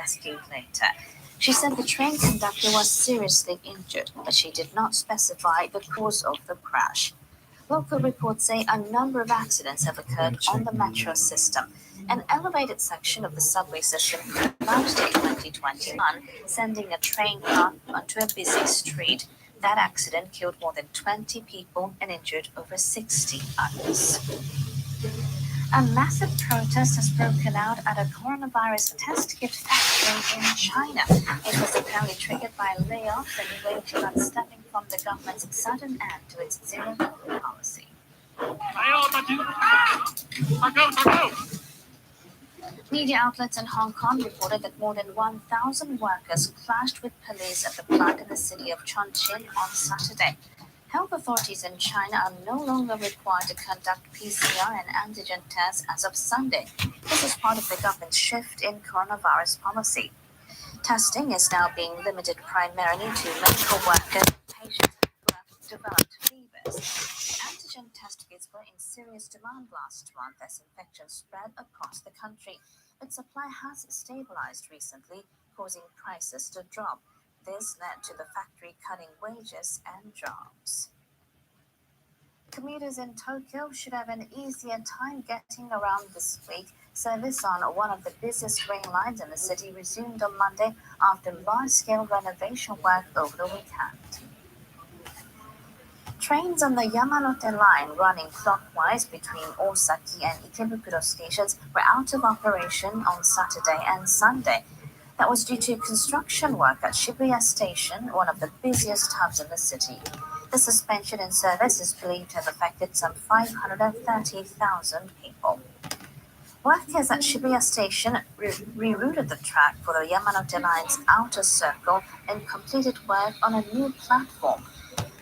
rescued later. She said the train conductor was seriously injured, but she did not specify the cause of the crash. Local reports say a number of accidents have occurred on the metro system. An elevated section of the subway system collapsed in 2021, sending a train car onto a busy street. That accident killed more than 20 people and injured over 60 others. A massive protest has broken out at a coronavirus test kit factory in China. It was apparently triggered by layoffs and wage cuts stemming from the government's sudden end to its zero-COVID policy. Media outlets in Hong Kong reported that more than 1,000 workers clashed with police at the plant in the city of Chongqing on Saturday. Health authorities in China are no longer required to conduct PCR and antigen tests as of Sunday. This is part of the government's shift in coronavirus policy. Testing is now being limited primarily to medical workers and patients who have developed fevers. Antigen test kits were in serious demand last month as infections spread across the country, but supply has stabilized recently, causing prices to drop. This led to the factory cutting wages and jobs. Commuters in Tokyo should have an easier time getting around this week. Service on one of the busiest rail lines in the city resumed on Monday after large-scale renovation work over the weekend. Trains on the Yamanote line running clockwise between Osaki and Ikebukuro stations were out of operation on Saturday and Sunday. That was due to construction work at Shibuya Station, one of the busiest hubs in the city. The suspension in service is believed to have affected some 530,000 people. Workers at Shibuya Station rerouted the track for the Yamanote line's outer circle and completed work on a new platform.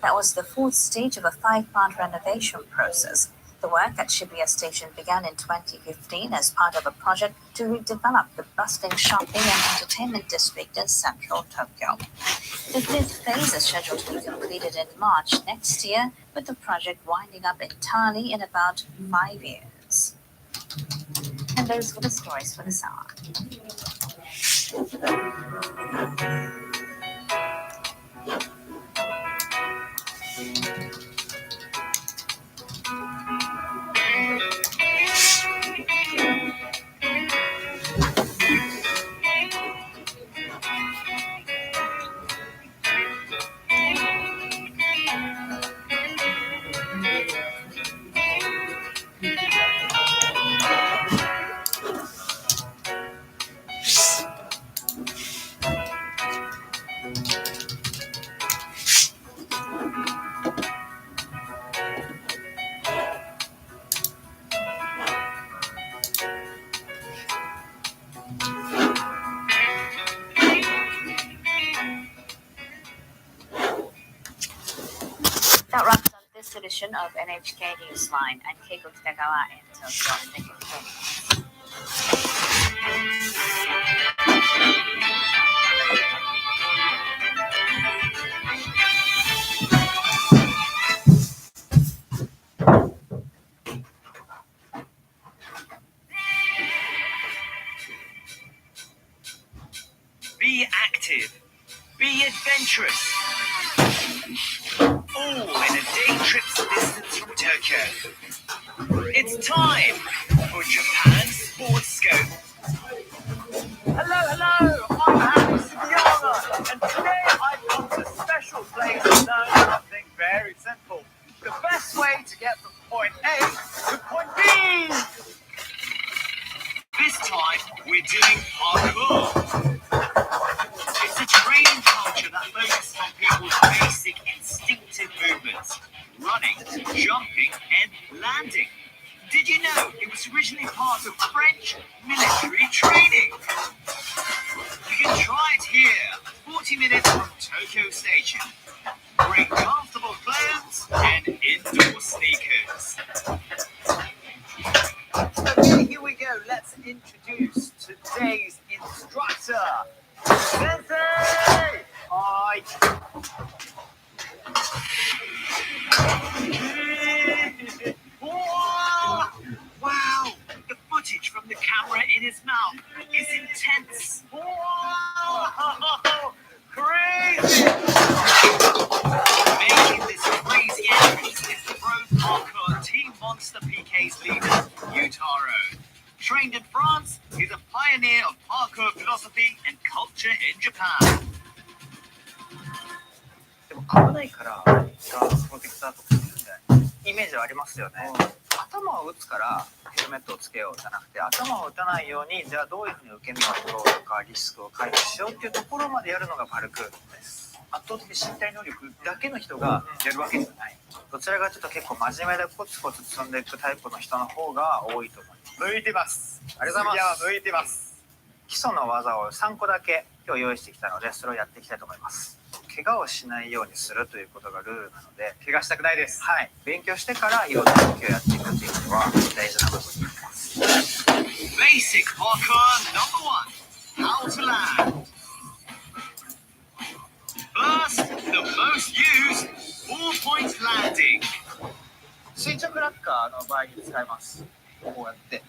That was the fourth stage of a 5-part renovation process. The work at Shibuya Station began in 2015 as part of a project to redevelop the bustling shopping and entertainment district in central Tokyo. The fifth phase is scheduled to be completed in March next year, with the project winding up entirely in about 5 years. And those were the stories for this hour. That wraps up this edition of NHK Newsline. I'm Keiko Kitagawa in Tokyo. Thank you for joining us. Be active. Be adventurous. All in a day trip's distance from Tokyo. It's time for Japan Sports Scope. Hello, I'm Harry Sugiyama, and today I've come to a special place to learn something very simple. The best way to get from point A to point B. This time, we're doing parkour. It's a training culture that focuses on people's basic instinctive movements, running, jumping, and landing. Did you know it was originally part of French military training? You can try it here, 40 minutes from Tokyo Station. Bring comfortable clothes and indoor sneakers. Okay, here we go. Let's introduce today's instructor. Sensei! Wow, the footage from the camera in his mouth is intense. Making this crazy entrance is the pro parkour Team Monster PK's leader, Yutaro. Trained in France, he's a pioneer of parkour philosophy and culture in Japan. でも危ないからプロテクターとかイメージはありますよね。頭を打つからヘルメットをつけようじゃなくて、頭を打たないようにじゃあどういうふうに受け身を取ろうとかリスクを回避しようっていうところまでやるのがパルクールです。圧倒的身体能力だけの人がやるわけじゃない。どちらかというと結構真面目でコツコツ積んでいくタイプの人の方が多いと思います。向いてます。ありがとうございます。向いてます。基礎の技を3個だけ今日用意してきたので、それをやっていきたいと思います。怪我をしないようにするということがルールなので、怪我したくないです。はい。勉強してからいろんな動きをやっていくっていうのは大事な部分になります。Basic parkour number 1. How to land. First, the most used 4-point landing. 垂直落下の場合に使います。こうやって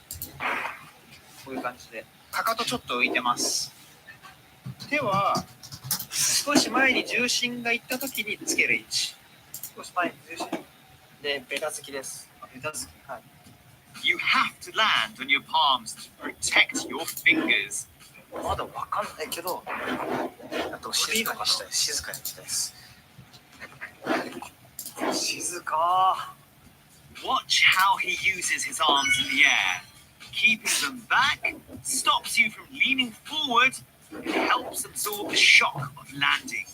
こういう感じでかかとちょっと浮いてます。手は少し前に重心がいった時につける位置。少し前に重心でベタ付きです。ベタ付き。はい。You have to land on your palms to protect your fingers. まだわかんないけど、あと静かにしたい。静かにしたいです。静か。Watch how he uses his arms in the air. Keeping them back stops you from leaning forward and helps absorb the shock of landing.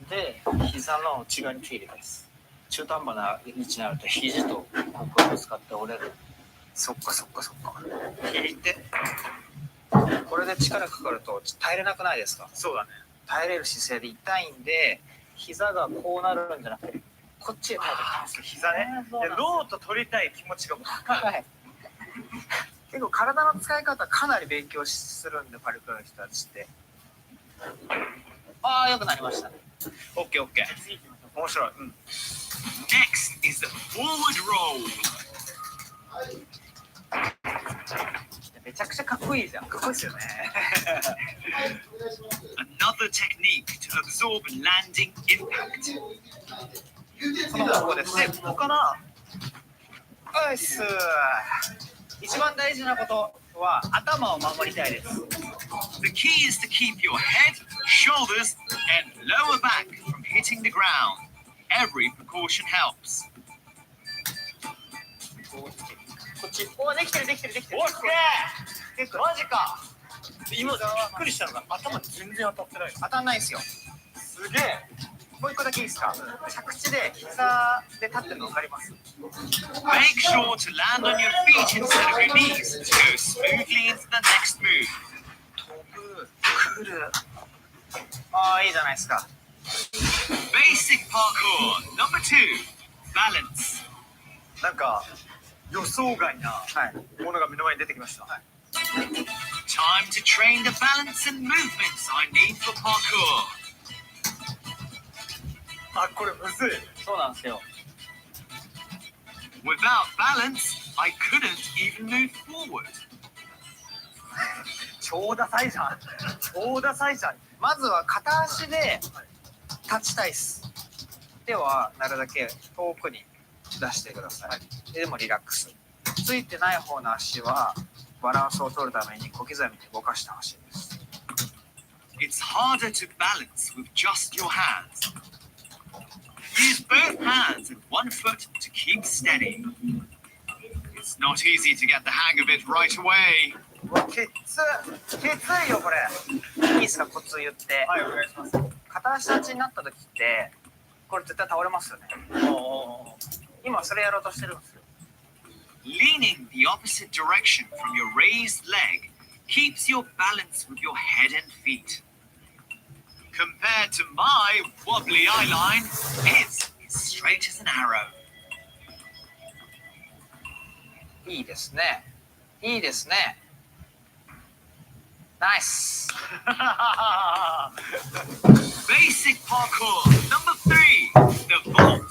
で、膝の内側に手入れます。中途半端な位置になると肘とここを使って折れる。そっか。引いて。これで力かかると耐えれなくないですか？そうだね。耐えれる姿勢で痛いんで、膝がこうなるんじゃなくて、こっちへ耐えてきます。膝ね。ローと取りたい気持ちが分かる。結構体の使い方かなり勉強するんで、パルクールの人たちって。ああ、よくなりましたね。オッケー。面白い。Next is the forward roll. めちゃくちゃかっこいいじゃん。かっこいいですよね。Another technique to absorb landing impact. この方向ですね。ここかな。よし。一番大事なことは頭を守りたいです。The key is to keep your head, shoulders, and lower back from hitting the ground. Every precaution helps. こっち。お、できてる。オッケー。結構マジか。今びっくりしたのが頭全然当たってない。当たんないですよ。すげえ。もう一個だけいいですか？着地で膝で立ってるの分かります？ Make sure to land on your feet instead of your knees to go smoothly into the next move. 来る。ああ、いいじゃないですか。Basic parkour number 2. Balance. なんか予想外なものが目の前に出てきました。Time to train the balance and movements I need for parkour. あ、これむずい。そうなんですよ。Without balance, I couldn't even move forward. 超ダサいじゃん。まずは片足で立ちたいっす。手はなるだけ遠くに出してください。でもリラックス。ついてない方の足はバランスを取るために小刻みに動かしてほしいです。It's harder to balance with just your hands. Use both hands and one foot to keep steady. It's not easy to get the hang of it right away. きついよこれ。いいですか、コツ言って。はい、お願いします。片足立ちになった時ってこれ絶対倒れますよね。今それやろうとしてるんですよ。Leaning the opposite direction from your raised leg keeps your balance with your head and feet. Compared to my wobbly eyeline, his is straight as an arrow. いいですね。ナイス。Basic parkour number 3, the vault.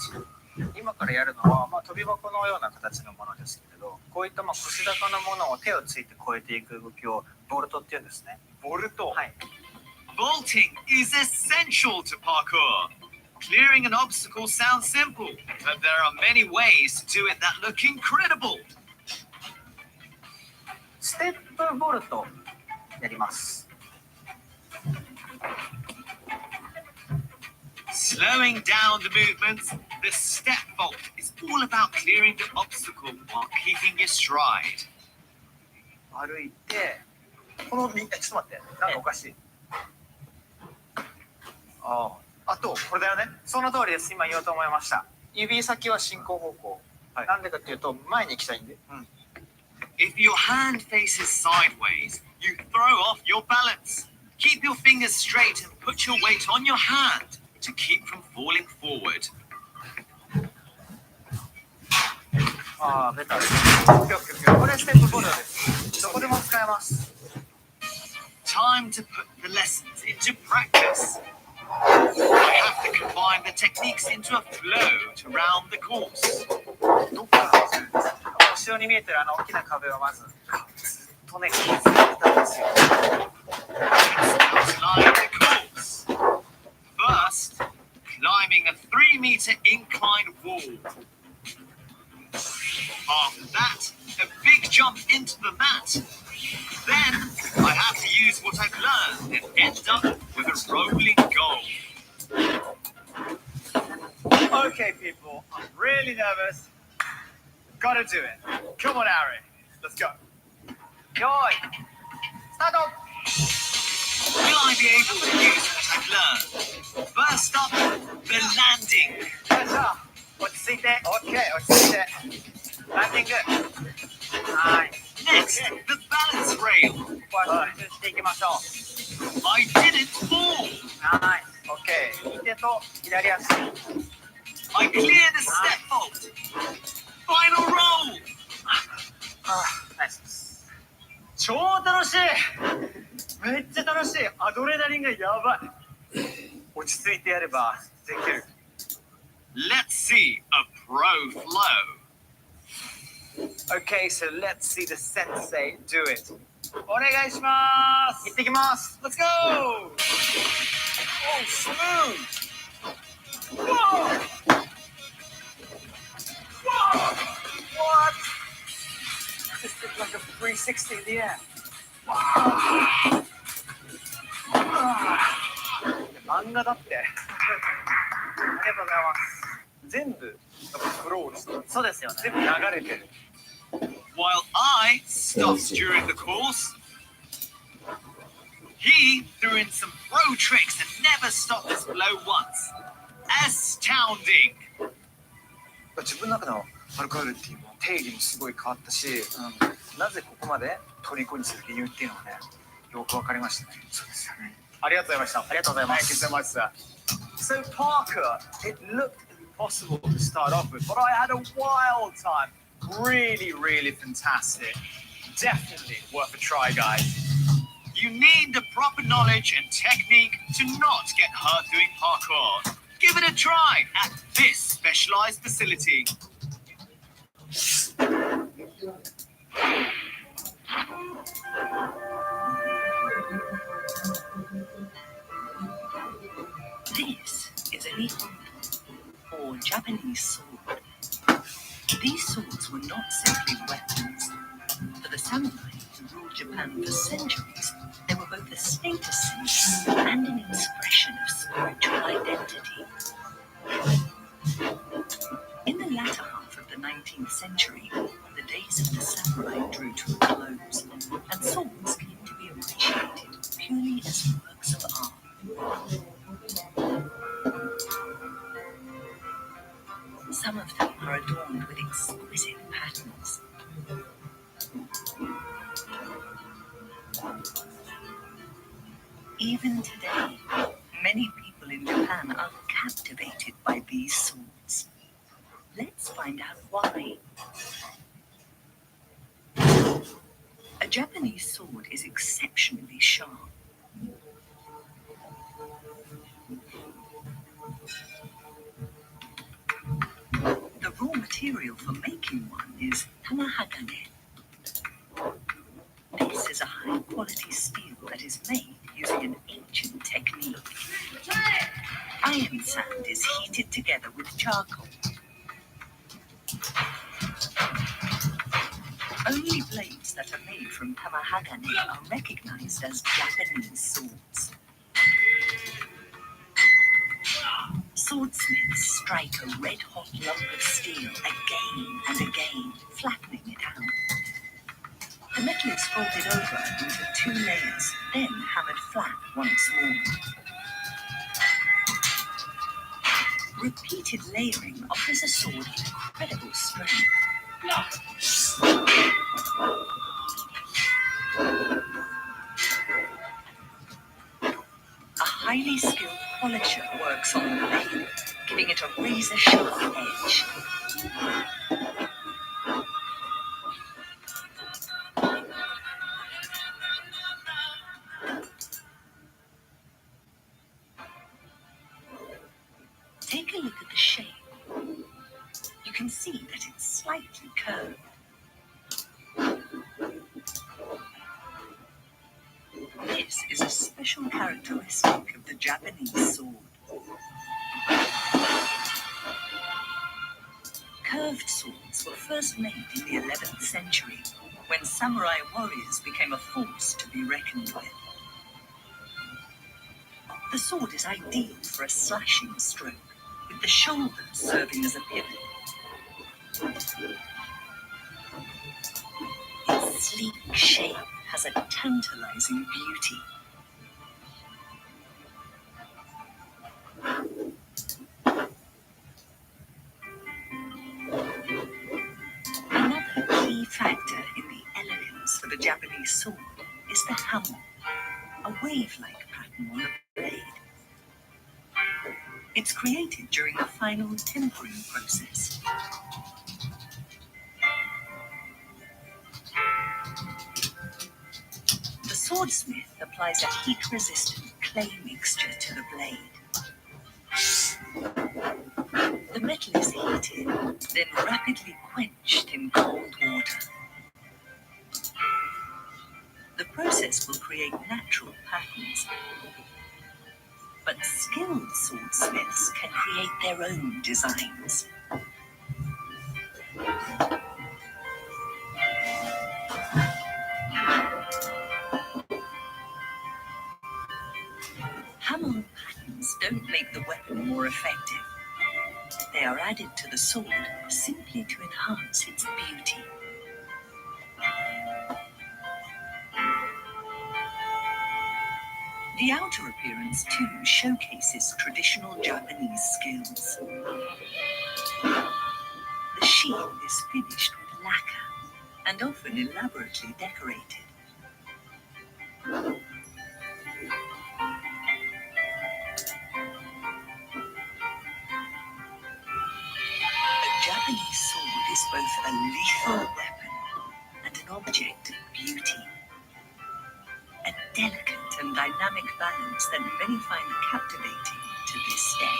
今からやるのは、飛び箱のような形のものですけれど、こういった腰高のものを手をついて越えていく動きをボルトっていうんですね。ボルト。はい。Vaulting is essential to parkour. Clearing an obstacle sounds simple, but there are many ways to do it that look incredible. ステップボルトやります。Slowing down the movements, the step vault is all about clearing the obstacle while keeping your stride. 歩いて、このちょっと待って、なんかおかしい。あと、これだよね。その通りです。今言おうと思いました。指先は進行方向。はい、なんでかっていうと、前に行きたいんで。If your hand faces sideways, you throw off your balance. Keep your fingers straight and put your weight on your hand to keep from falling forward. ベタです。これステップボルトです。どこでも使えます。Time to put the lessons into practice. I have to combine the techniques into a flow to round the course. どっから始めるんですか？後ろに見えてるあの大きな壁をまずずっとね、削ってたんですよ。Outline the course. First, climbing a 3-meter incline wall. After that, a big jump into the mat. Then, I have to use what I've learned and end up with a rolling goal. Okay, people, I'm really nervous. Gotta do it. Come on, Ari. Let's go. Yoi! Start up! Will I be able to use what I've learned? First up, the landing. 落ち着いて。OK, 落ち着いて。ランディング。はい。Next, the balance rail. ここは集中していきましょう。I didn't fall. はい。OK. 右手と左足。I cleared the step vault. Final roll. ナイスです。超楽しい。めっちゃ楽しい。アドレナリンがやばい。落ち着いてやればできる。Let's see a pro flow. Okay, so let's see the sensei do it. お願いします。行ってきます。Let's go! Oh, smooth! Whoa! Whoa! What? This looks like a 360 in the air. Wow! 漫画だって。ありがとうございます。全部フローです。そうですよね。全部流れてる。While I stopped during the course, he threw in some pro tricks and never stopped his flow once. Astounding! 自分の中のパルクールっていう定義もすごい変わったし、なぜここまで虜にする理由っていうのがね、よくわかりましたね。そうですよね。ありがとうございました。ありがとうございます。Thank you so much, sir. So parkour, it looked impossible to start off with, but I had a wild time. Really, really fantastic. Definitely worth a try, guys. You need the proper knowledge and technique to not get hurt doing parkour. Give it a try at this specialized facility. This is a nihon, or Japanese sword. These swords were not simply weapons. For the samurai who ruled Japan for centuries, they were both a status symbol and an expression of spiritual identity. In the latter half of the 19th century, the days of the samurai drew to a close, and swords came to be appreciated purely as works of art. Some of them are adorned with exquisite patterns. Even today, many people in Japan are captivated by these swords. Let's find out why. A Japanese sword is exceptionally sharp. The raw material for making one is tamahagane. This is a high-quality steel that is made using an ancient technique. heated together with charcoal. Only blades that are made from tamahagane are recognized as Japanese swords. Swordsmiths strike a red-hot lump of steel again and again, flattening it out. The metal is folded over into 2 layers, then hammered flat once more. Repeated layering offers a sword incredible strength. A highly skilled polisher works on the blade, giving it a razor-sharp edge. Take a look at the shape. You can see that it's slightly curved. This is a special characteristic of the Japanese sword. Curved swords were first made in the 11th century, when samurai warriors became a force to be reckoned with. The sword is ideal for a slashing stroke, with the shoulder serving as a pivot. Its sleek shape has a tantalizing beauty. Another key factor in the elegance of a Japanese sword is the hammer, a wave-like pattern on the blade. It's created during the final tempering process. The swordsmith applies a heat-resistant clay mixture to the blade. The metal is heated, then rapidly quenched in cold water. The process will create natural patterns, but skilled swordsmiths can create their own designs. Hammer patterns don't make the weapon more effective. They are added to the sword simply to enhance its beauty. The outer appearance, too, showcases traditional Japanese skills. The shield is finished with lacquer and often elaborately decorated. A Japanese sword is both a lethal weapon and an object of beauty. A delicate and dynamic balance that many find captivating to this day.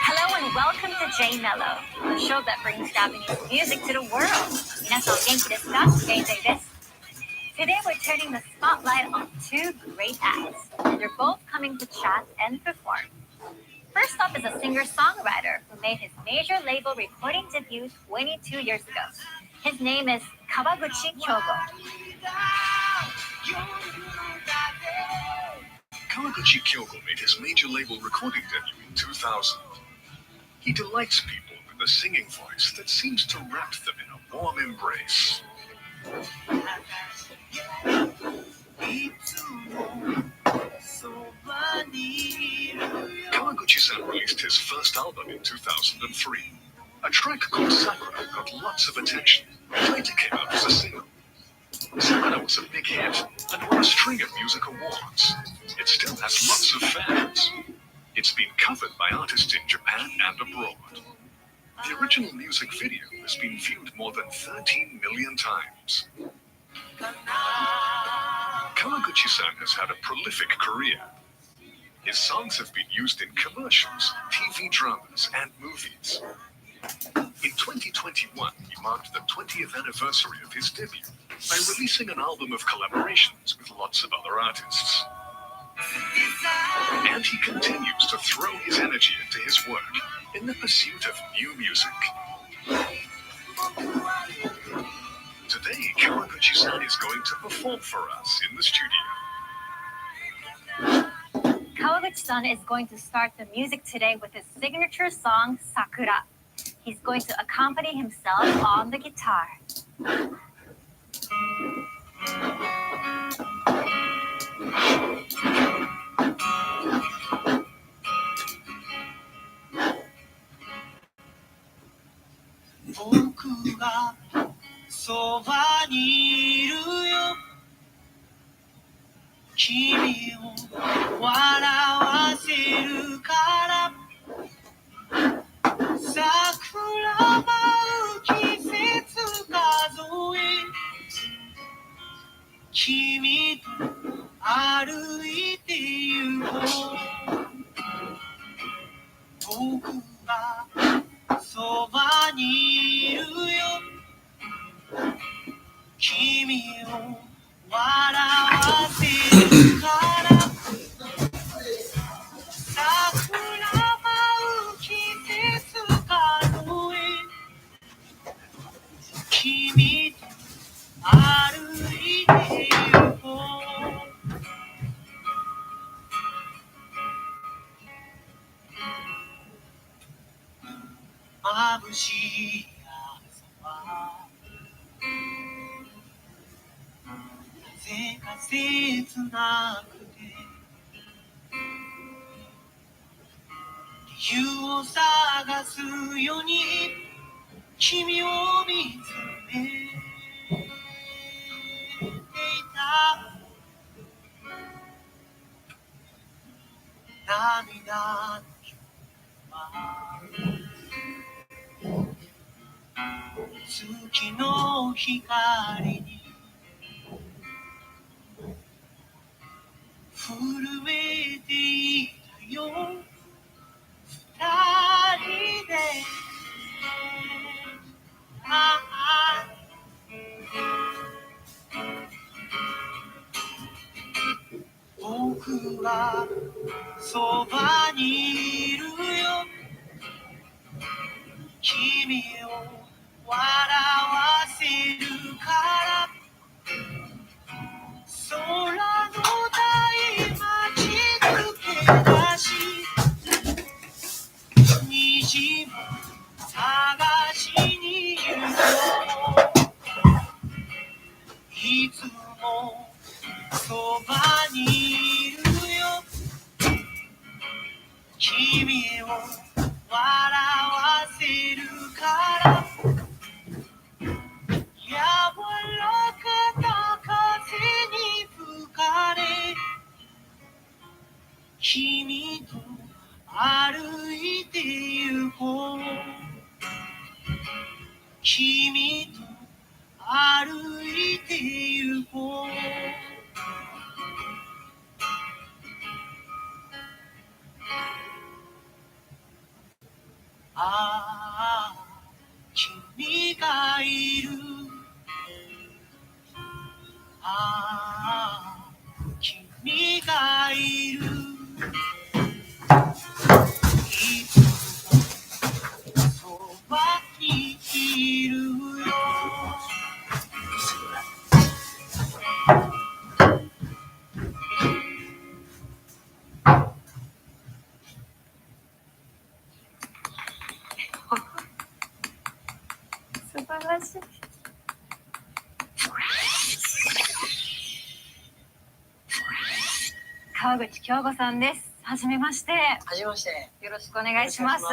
Hello and welcome to J Mello, the show that brings Japanese music to the world. 皆さんお元気ですか? JJ です. Today we're turning the spotlight on two great acts. They're both coming to chat and perform. First up is a singer-songwriter who made his major label recording debut 22 years ago. His name is Kawaguchi Kyogo. Kawaguchi Kyogo made his major label recording debut in 2000. He delights people with a singing voice that seems to wrap them in a warm embrace. Kawaguchi-san released his first album in 2003. A track called Sakura got lots of attention and later came out as a single. Sakura was a big hit and won a string of music awards. It still has lots of fans. It's been covered by artists in Japan and abroad. The original music video has been viewed more than 13 million times. Kawaguchi-san has had a prolific career. His songs have been used in commercials, TV dramas, and movies. In 2021, he marked the 20th anniversary of his debut by releasing an album of collaborations with lots of other artists. And he continues to throw his energy into his work in the pursuit of new music. Today, Kawaguchi-san is going to perform for us in the studio. Kawaguchi-san is going to start the music today with his signature song, Sakura. He's going to accompany himself on the guitar. 僕がそばにいるよ君を笑わせるから桜舞う季節数え君と歩いて行こう僕がそばにいるよ君を笑わせるから桜舞う季節数え君と歩いて行こう眩しい朝はなぜか切なくて理由を探すように君を見つめていた涙の日は月の光に震えていたよ二人で僕はそばにいるよ君を笑わせるから空の台待ち抜け出し虹も探しに行こういつもそばにいるよ君を笑わせるから柔らかな風に吹かれ君と歩いて行こう君と歩いて行こうああ君がいるああ君がいるいつもそばにいるよ素晴らしい。川口京吾さんです。はじめまして。はじめまして。よろしくお願いします。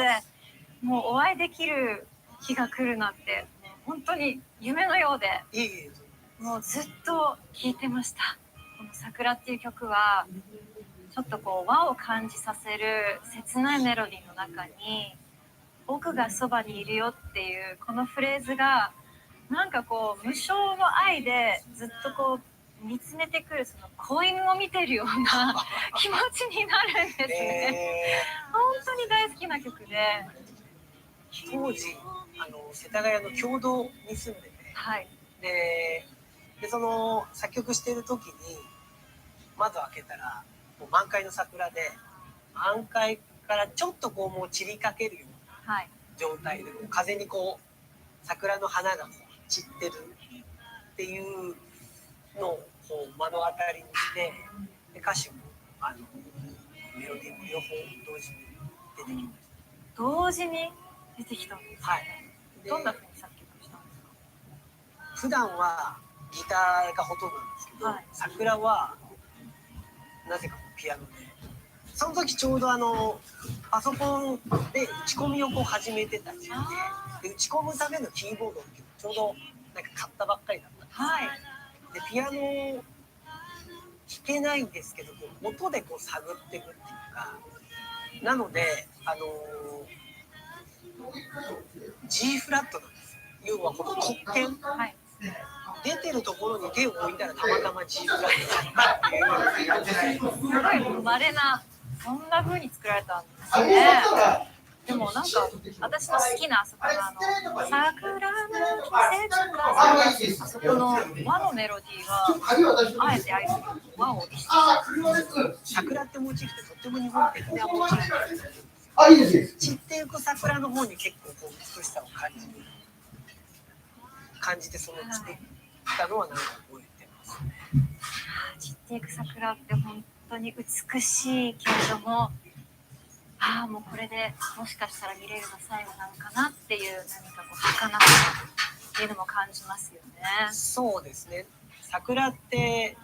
もうお会いできる日が来るなんて本当に夢のようで、もうずっと聴いてました。この桜っていう曲はちょっとこう和を感じさせる切ないメロディーの中に僕がそばにいるよっていうこのフレーズがなんかこう無償の愛でずっとこう見つめてくるその子犬を見てるような気持ちになるんですね。本当に大好きな曲で、当時世田谷の経堂に住んでて、はい、でその作曲してる時に窓開けたらもう満開の桜で満開からちょっとこうもう散りかけるような状態で、風にこう桜の花が散ってるっていうのをこう目の当たりにして、で歌詞もメロディーも両方同時に出てきました。同時に出てきたんです。はい。どんな風に作曲したんですか？普段はギターがほとんどなんですけど、桜はなぜかピアノで、その時ちょうどパソコンで打ち込みをこう始めてた時期で、打ち込むためのキーボードをちょうどなんか買ったばっかりだったんです。はい。でピアノ弾けないんですけど、こう音でこう探っていくっていうか、なのでG フラットなんです。要はこの黒鍵、はい、出てるところに手を置いたらたまたま G フラットだったっていう。すごい稀な、そんな風に作られたんですね。でもなんか私の好きなあそこの桜の季節あそこの和のメロディーはあえて愛する和を意識して桜ってモチーフってとっても日本的なモチーフなんですよ。散っていく桜の方に結構こう美しさを感じてその作ったのはなんか覚えてますね。散っていく桜って本当に美しいけれども、もうこれでもしかしたら見れるの最後なのかなっていう、何かこう儚さっていうのも感じますよね。そうですね。桜って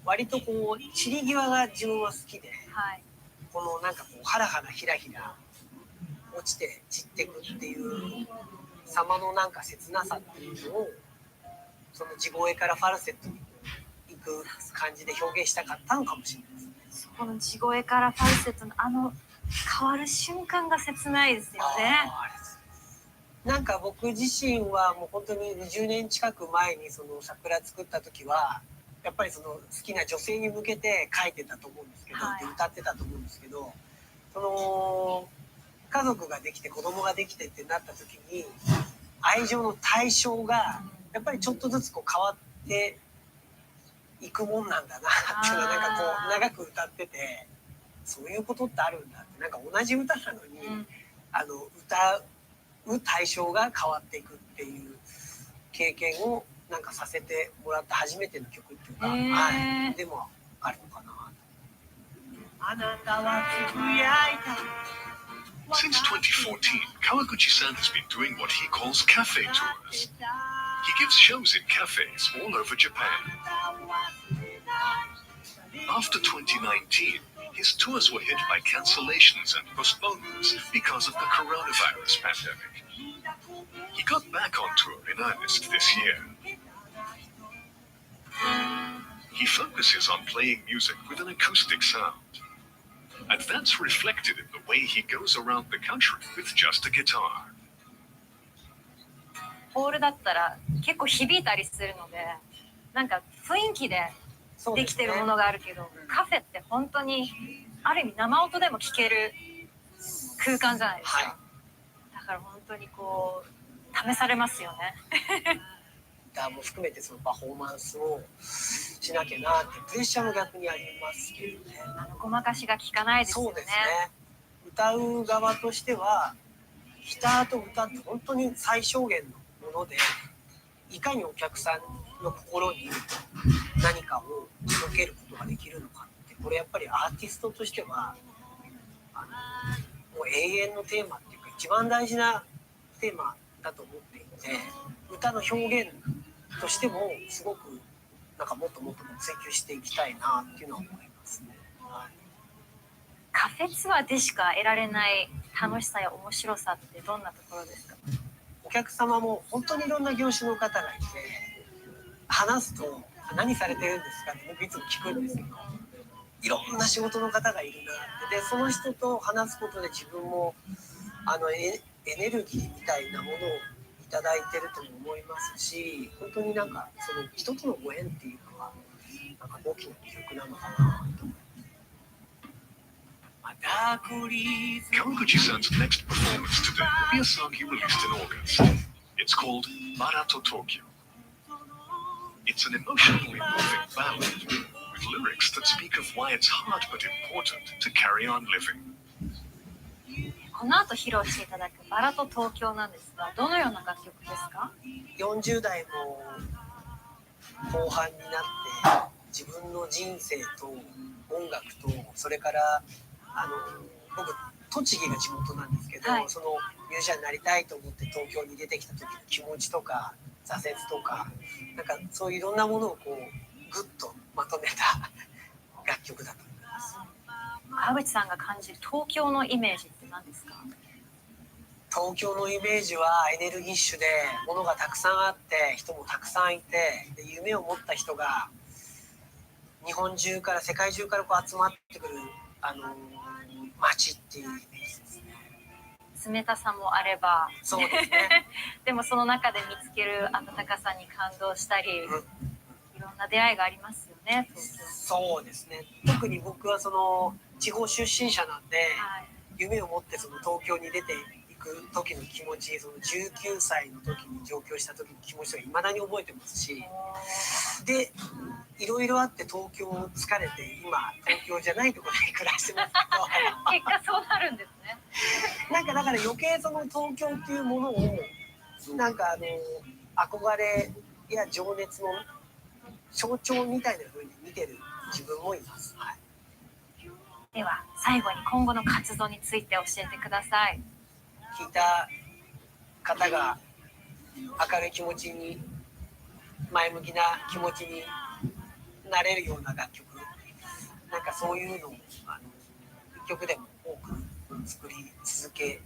割とこう散り際が自分は好きで、はい、このなんかこうハラハラヒラヒラ落ちて散っていくっていう様のなんか切なさっていうのを、その地声からファルセットに行く感じで表現したかったのかもしれないですね。そこの地声からファルセットの変わる瞬間が切ないですよね。なんか僕自身はもう本当に20年近く前にその桜作った時はやっぱりその好きな女性に向けて書いてたと思うんですけど、はい、で歌ってたと思うんですけど、その家族ができて子供ができてってなった時に愛情の対象がやっぱりちょっとずつこう変わっていくもんなんだなっていうのはなんかこう長く歌ってて、そういうことってあるんだって、なんか同じ歌なのに、歌う対象が変わっていくっていう経験をなんかさせてもらった初めての曲っていうか、はい、でもあるのかな。あなたはつぶやいた。Since 2014, Kawaguchi-san has been doing what he calls cafe tours. He gives shows in cafes all over Japan. After 2019, his tours were hit by cancellations and postponements because of the coronavirus pandemic. He got back on tour in earnest this year. He focuses on playing music with an acoustic sound. And that's reflected in the way he goes around the country with just a guitar. ホールだったら結構響いたりするので、なんか雰囲気でできてるものがあるけど、カフェって本当にある意味生音でも聴ける空間じゃないですか。はい、だから本当にこう試されますよね。歌も含めてそのパフォーマンスをしなきゃなってプレッシャーも逆にありますけどね。ごまかしが効かないですよね。そうですね。歌う側としてはギターと歌って本当に最小限のもので、いかにお客さんの心に何かを届けることができるのかって、これやっぱりアーティストとしてはもう永遠のテーマっていうか一番大事なテーマだと思っていて、歌の表現としてもすごくなんかもっともっと追求していきたいなっていうのは思いますね。はい、カフェツアーでしか得られない楽しさや面白さってどんなところですか？お客様も本当にいろんな業種の方がいて、話すと何されてるんですかって僕いつも聞くんですけど、いろんな仕事の方がいるなって、でその人と話すことで自分もエネルギーみたいなものをいただいてると思いますし、本当になんかその一つのご縁っていうのはなんか大きな魅力なのかなと思います。Kawaguchi-san's next performance today will be a song he released in August. It's called Marato Tokyo. It's an emotionally moving ballad with lyrics that speak of why it's hard but important to carry on living. この後披露していただくバラと東京なんですが、どのような楽曲ですか？40代も後半になって自分の人生と音楽と、それから僕栃木が地元なんですけど、そのミュージシャンになりたいと思って東京に出てきた時の気持ちとか挫折とか、なんかそういういろんなものをこうグッとまとめた楽曲だと思います。川口さんが感じる東京のイメージって何ですか？東京のイメージはエネルギッシュで物がたくさんあって人もたくさんいて、で夢を持った人が日本中から世界中からこう集まってくる街っていうイメージですね。冷たさもあれば、そうですねでもその中で見つける温かさに感動したり、いろんな出会いがありますよね、東京。そうですね。特に僕はその地方出身者なんで、夢を持ってその東京に出ていく時の気持ち、その19歳の時に上京した時の気持ちが未だに覚えてますし、でいろいろあって東京疲れて今東京じゃないところに暮らしてますけど結果そうなるんですね。なんかだから余計その東京っていうものをなんか憧れや情熱の象徴みたいな風に見てる自分もいます。はい、では最後に今後の活動について教えてください。聞いた方が明るい気持ちに前向きな気持ちになれるような楽曲、なんかそういうのを一曲でも多く作り続け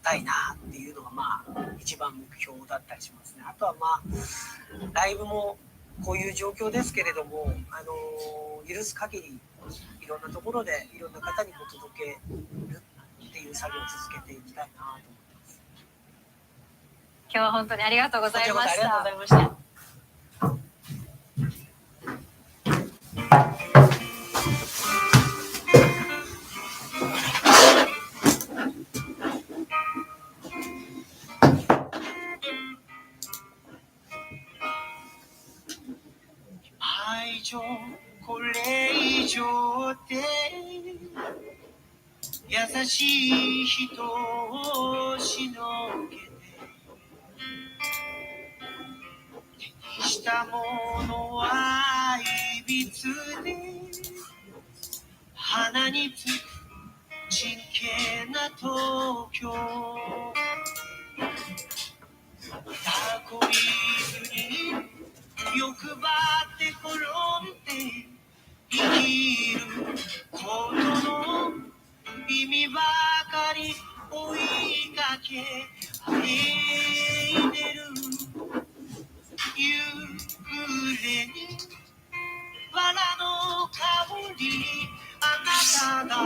たいなっていうのがまあ一番目標だったりしますね。あとはまあライブもこういう状況ですけれども、許す限りいろんなところでいろんな方にお届けるっていう作業を続けていきたいなと思ってます。今日は本当にありがとうございました。ありがとうございました。愛情これ以上で優しい人をしのげて手にしたものはいびつで鼻につく真剣な東京たこびずに欲張って転んで生きることの意味ばかり追いかけ歩いてる夕暮れにバラの香りあなたが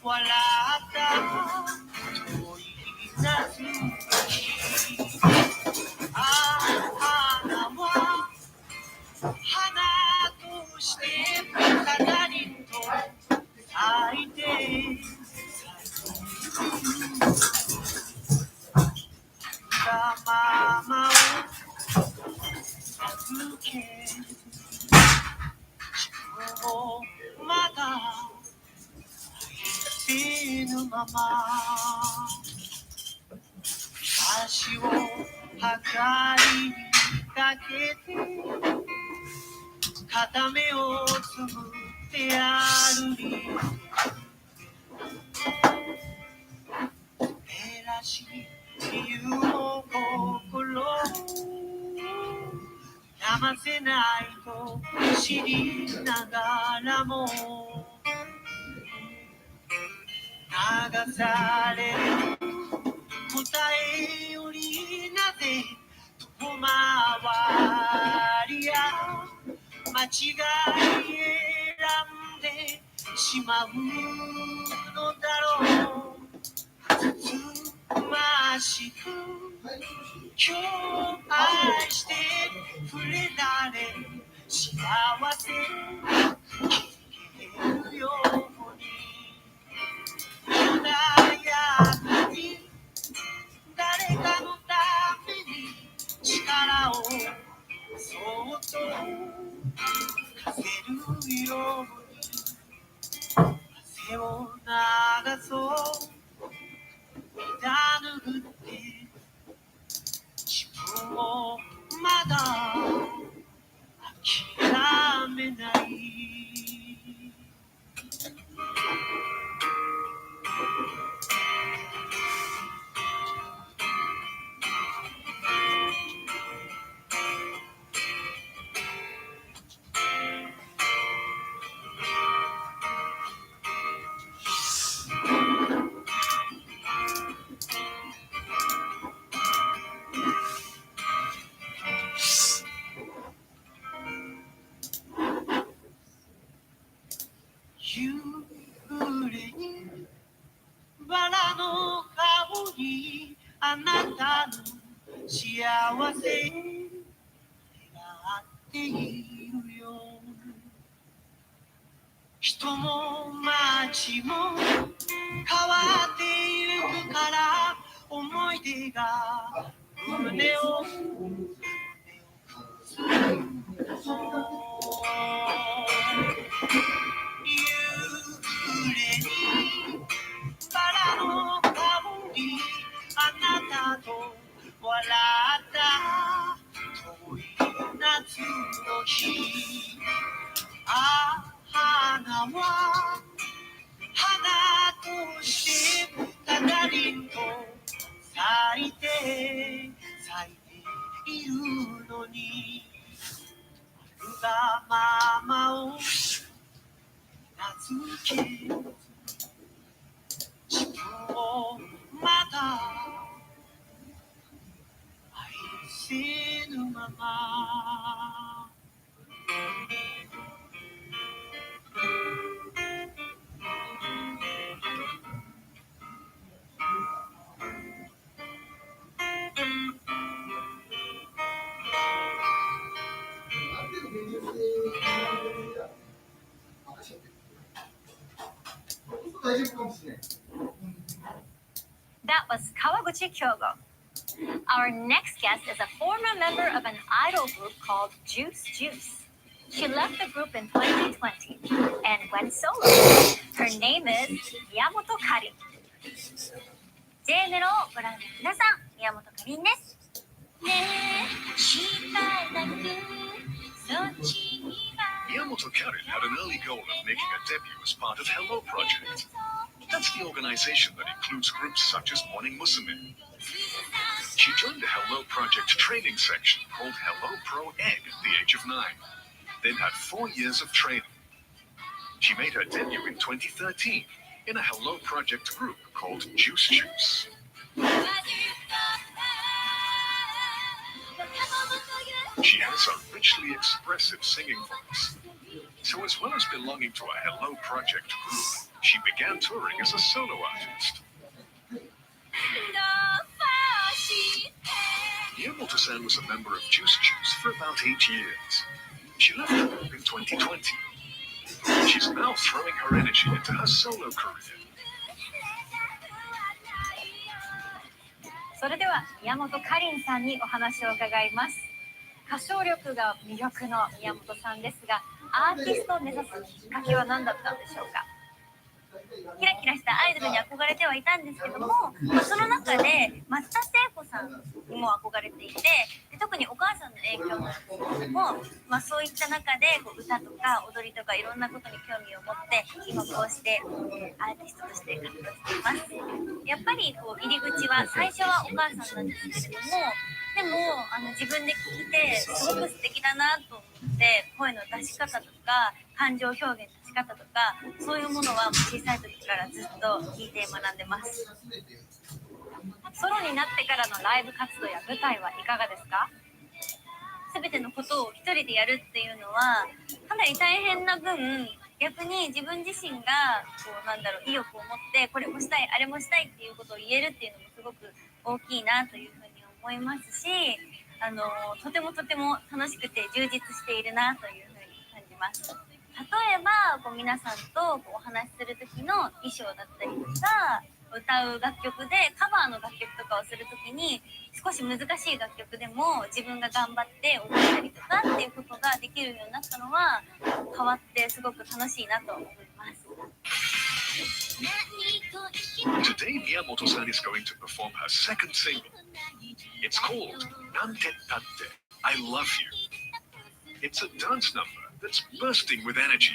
笑った遠い夏の日花は花としてたたりと咲いてたままを預け自分をまだ愛せぬまま足をはかりにかけて片目をつぶって歩り照らし理由も心を騙せないと知りながらも流される答えよりなぜ遠回りや間違い選んでしまうのだろうつましく今日愛して触れられる幸せ消えるように穏やかに誰かのために力をそっと貸せるように汗を流そう涙拭って自分をまだ諦めないあなたの幸せ願っているよ。人も街も変わってゆくから思い出が胸を夕暮れにバラの香りあなたと笑った遠い夏の日花は花としてただりんと咲いているのにわがままを名付け自分をまだ愛せぬままThat was Kawaguchi Kyogo. Our next guest is a former member of an idol group called Juice Juice. She left the group in 2020 and went solo. Her name is Miyamoto Karin. J ネロをご覧の皆さん、宮本かりんです。Miyamoto Karin had an early goal of making a debut as part of Hello Project. That's the organization that includes groups such as Morning Musume. She joined the Hello Project training section called Hello Pro Egg at the age of 9, then had 4 years of training. She made her debut in 2013 in a Hello Project group called Juice Juice. She has a richly expressive singing voice. So as well as belonging to a Hello Project group, she began touring as a solo artist. Miyamoto-san was a member of Juice Juice for about 8 years. She left the group in 2020. She's now throwing her energy into her solo career. それでは宮本かりんさんにお話を伺います。歌唱力が魅力の宮本さんですが、アーティストを目指すきっかけは何だったんでしょうか。キラキラしたアイドルに憧れてはいたんですけども、その中で松田聖子さんにも憧れていて、特にお母さんの影響なんですけども、そういった中で歌とか踊りとかいろんなことに興味を持って今こうしてアーティストとして活動しています。やっぱり入り口は最初はお母さんなんですけれども、でも自分で聞いてすごく素敵だなと思って声の出し方とか感情表現の仕方とかそういうものは小さい時からずっと聞いて学んでます。ソロになってからのライブ活動や舞台はいかがですか？全てのことを一人でやるっていうのはかなり大変な分、逆に自分自身が意欲を持ってこれもしたいあれもしたいっていうことを言えるっていうのもすごく大きいなというふうに思いますし、とても楽しくて充実しているなというふうに感じます。例えば皆さんとお話しする時の衣装だったりとか歌う楽曲でカバーの楽曲とかをする時に少し難しい楽曲でも自分が頑張って覚えたりとかっていうことができるようになったのは変わってすごく楽しいなと思います。Today, Miyamoto-san is going to perform her second single. It's called Nante Tatte, I Love You. It's a dance number that's bursting with energy.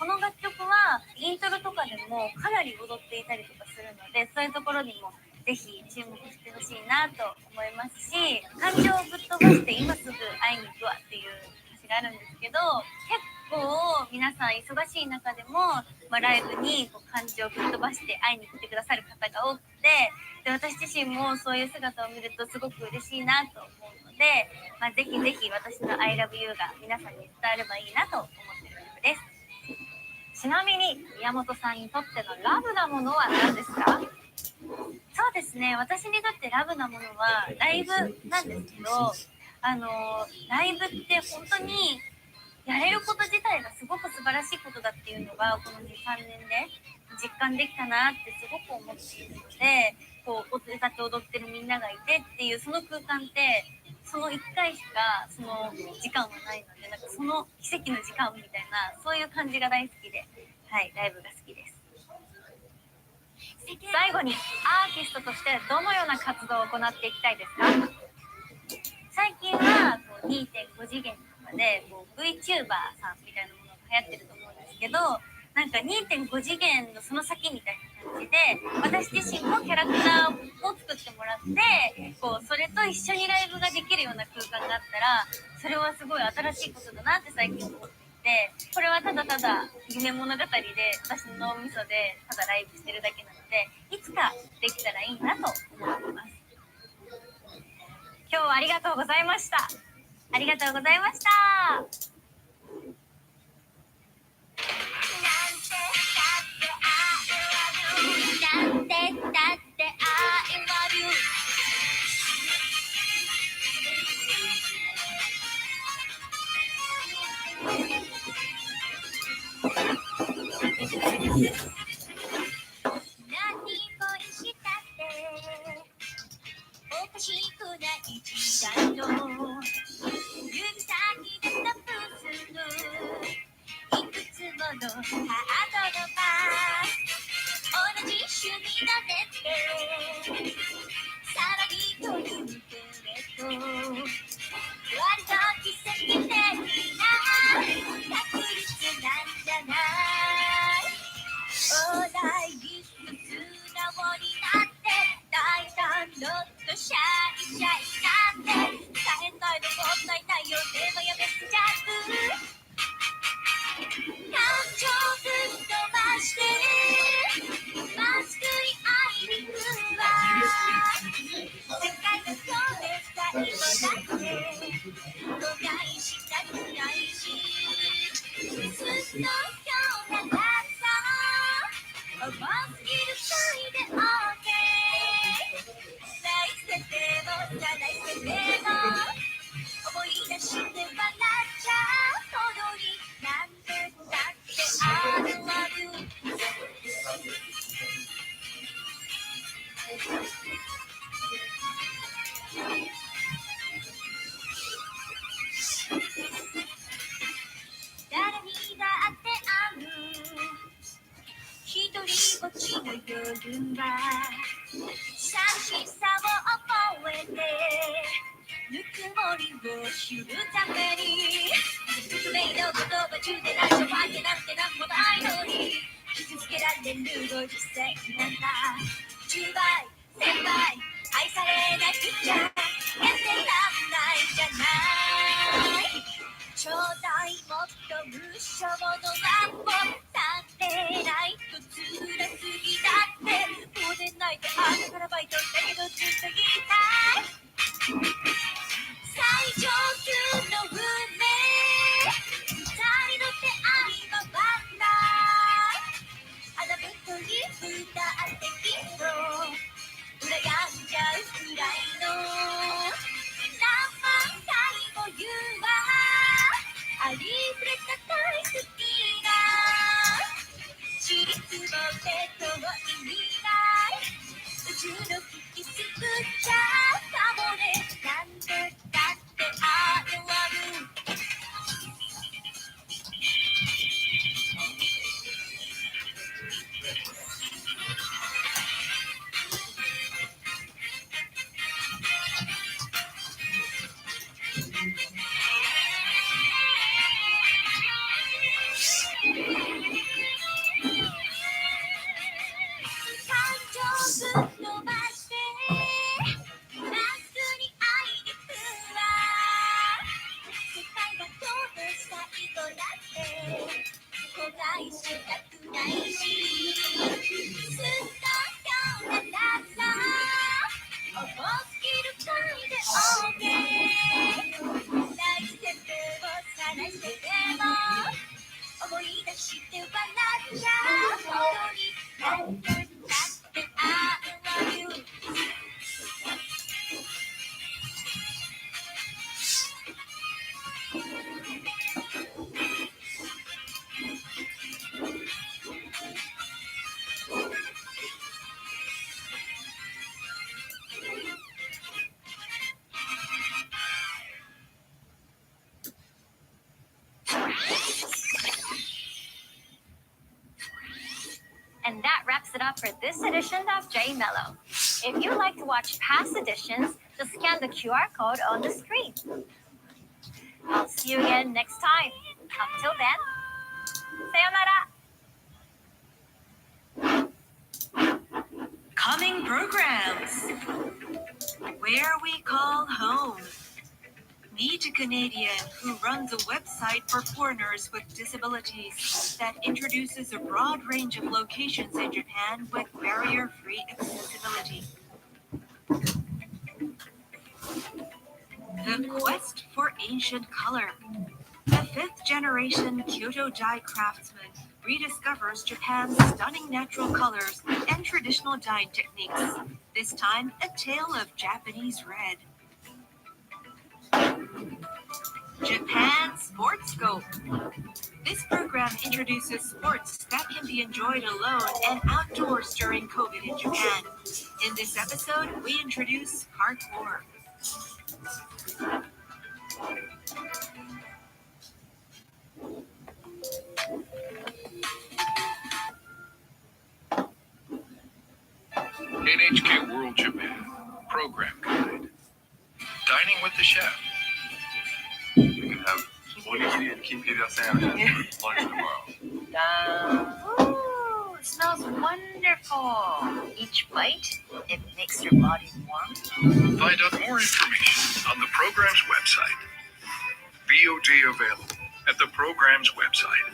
この楽曲はイントロとかでもかなり踊っていたりとかするので、そういうところにもぜひ注目してほしいなと思いますし、感情をぶっ飛ばして今すぐ会いに行くわっていう歌詞があるんですけど、結構皆さん忙しい中でも、ライブに感情をぶっ飛ばして会いに来てくださる方が多くて、で私自身もそういう姿を見るとすごく嬉しいなと思うので、ぜひぜひ私の I love you が皆さんに伝わればいいなと思っている曲です。ちなみに宮本さんにとってのラブなものは何ですか？そうですね、私にとってラブなものはライブなんですけど、ライブって本当にやれること自体がすごく素晴らしいことだっていうのがこの2、3年で実感できたなってすごく思っているので、こう歌って踊ってるみんながいてっていうその空間ってその1回しかその時間はないので、なんかその奇跡の時間みたいなそういう感じが大好きで、はい、ライブが好きです。最後にアーティストとしてどのような活動を行っていきたいですか？最近はこう 2.5 次元とかでこう VTuber さんみたいなものが流行ってると思うんですけど、なんか 2.5 次元のその先みたいな感じで私自身もキャラクターを作ってもらってこうそれと一緒にライブができるような空間があったらそれはすごい新しいことだなって最近思っていて、これはただただ夢物語で私の脳みそでただライブしてるだけなのでいつかできたらいいなと思っています。今日はありがとうございました。ありがとうございました。なんてだって I love you。何恋したっておかしくない時間の指先でタップするいくつものハートのバー同じ趣味だねってさらにというけれど割と奇跡的な確率なんじゃない。お題に素直になって大胆ロットシャイシャイなんて大変ないのもったいないよ。でもやめちゃう感情ぶっ飛ばしてマスクに会いに行くわ。世界の今日で最後だって後悔したくないしずっと今日ならさ重すぎる恋で OK 大捨ててもただ捨てても思い出して笑っちゃうほどになんてだって I love you。 誰にだってある一人ぼっちの夜が寂しさを覚えてぬくもりを知るために説明の言葉中でないとわけなんてなんもないのに傷つけられるご時世なんだ。10倍1000倍愛されなくちゃやってらんないじゃない。ちょうだいもっと無償のランボ探偵ないと辛すぎだってもう出ないで朝からバイトだけどずっと言いたい。最上級の運命二人の出会いはワンダー花太り歌ってきっと羨んじゃうくら for this edition of J Mellow. If you'd like to watch past editions, just scan the QR code on the screen. I'll see you again next time. Until then, sayonara! Coming programs. Where we call home. Meet a Canadian who runs a website for foreigners with disabilities that introduces a broad range of locations in Japan with barrier-free accessibility. The Quest for Ancient Color. The fifth-generation Kyoto dye craftsman rediscovers Japan's stunning natural colors and traditional dyeing techniques. This time, a tale of Japanese red. Japan Sports Scope. This program introduces sports that can be enjoyed alone and outdoors during COVID in Japan. In this episode, we introduce parkour. NHK World Japan Program Guide. Dining with the chef. You can have onigiri and kimchi rasen lunch tomorrow. Ooh, it smells wonderful. Each bite, it makes your body warm. Find out more information on the program's website. VOD available at the program's website.